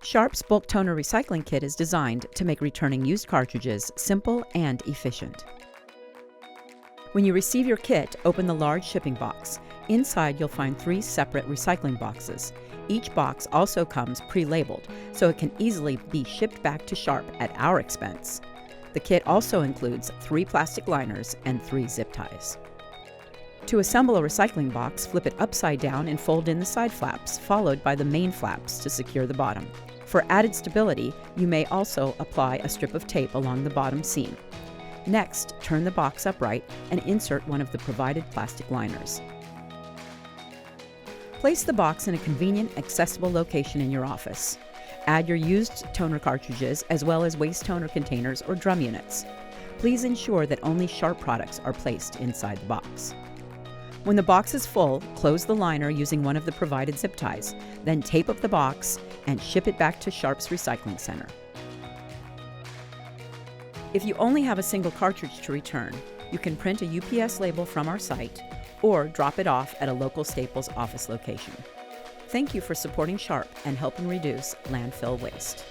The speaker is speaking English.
Sharp's bulk toner recycling kit is designed to make returning used cartridges simple and efficient. When you receive your kit, open the large shipping box. Inside, you'll find 3 separate recycling boxes. Each box also comes pre-labeled, so it can easily be shipped back to Sharp at our expense. The kit also includes 3 plastic liners and 3 zip ties. To assemble a recycling box, flip it upside down and fold in the side flaps, followed by the main flaps to secure the bottom. For added stability, you may also apply a strip of tape along the bottom seam. Next, turn the box upright and insert one of the provided plastic liners. Place the box in a convenient, accessible location in your office. Add your used toner cartridges as well as waste toner containers or drum units. Please ensure that only Sharp products are placed inside the box. When the box is full, close the liner using one of the provided zip ties, then tape up the box and ship it back to Sharp's recycling center. If you only have a single cartridge to return, you can print a UPS label from our site or drop it off at a local Staples office location. Thank you for supporting Sharp and helping reduce landfill waste.